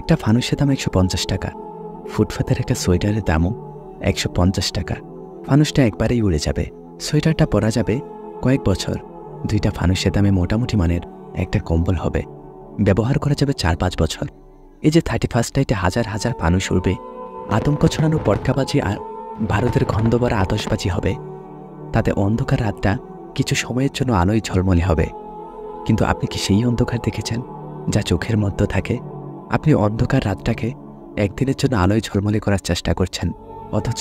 একটা ফানুসের দাম ১৫০ টাকা, ফুটপাতের একটা সোয়েটারের দামও ১৫০ টাকা। ফানুসটা একবারেই উড়ে যাবে, সোয়েটারটা পরা যাবে কয়েক বছর। ২টা ফানুসের দামে মোটামুটি মানের একটা কম্বল হবে, ব্যবহার করা যাবে ৪-৫ বছর। এই যে 31st নাইটে হাজার হাজার ফানুস উড়বে, আতঙ্ক ছড়ানো পটকাবাজি আর ভারতের গন্ধভরা আতশবাজি হবে, তাতে অন্ধকার রাতটা কিছু সময়ের জন্য আলোয় ঝলমলে হবে। কিন্তু আপনি কি সেই অন্ধকার দেখেছেন যা চোখের মধ্যে থাকে? আপনি অন্ধকার রাতটাকে একদিনের জন্য আলোয় ঝলমলে করার চেষ্টা করছেন, অথচ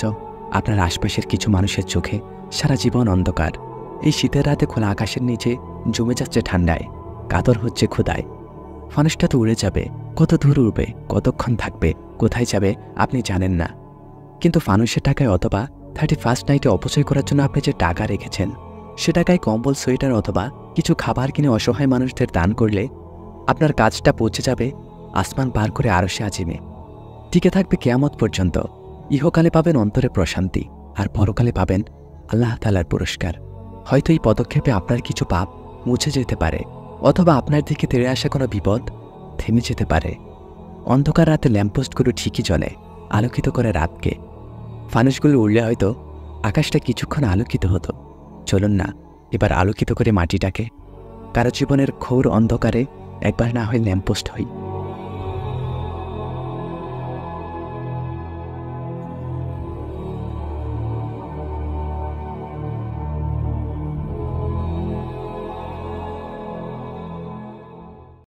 আপনার আশপাশের কিছু মানুষের চোখে সারা জীবন অন্ধকার। এই শীতের রাতে খোলা আকাশের নিচে জমে যাচ্ছে ঠান্ডায়, কাতর হচ্ছে ক্ষুধায়। ফানুসটা তো উড়ে যাবে, কত দূর উড়বে, কতক্ষণ থাকবে, কোথায় যাবে আপনি জানেন না। কিন্তু ফানুসের টাকায় অথবা 31st নাইটে অপচয় করার জন্য আপনি যে টাকা রেখেছেন, সে টাকায় কম্বল, সোয়েটার অথবা কিছু খাবার কিনে অসহায় মানুষদের দান করলে আপনার কাজটা পৌঁছে যাবে আসমান পার করে আরশে আজিমে, টিকে থাকবে কিয়ামত পর্যন্ত। ইহকালে পাবেন অন্তরে প্রশান্তি, আর পরকালে পাবেন আল্লাহ তাআলার পুরস্কার। হয়তো এই পদক্ষেপে আপনার কিছু পাপ মুছে যেতে পারে, অথবা আপনার দিকে তেড়ে আসা কোনো বিপদ থেমে যেতে পারে। অন্ধকার রাতে ল্যাম্পপোস্টগুলো ঠিকই জ্বলে, আলোকিত করে রাতকে। ফানুসগুলো উড়লে হয়তো আকাশটা কিছুক্ষণ আলোকিত হতো। চলুন না এবার আলোকিত করে মাটিটাকে। কারো জীবনের ঘোর অন্ধকারে একবার না হয় ল্যাম্পপোস্ট হই।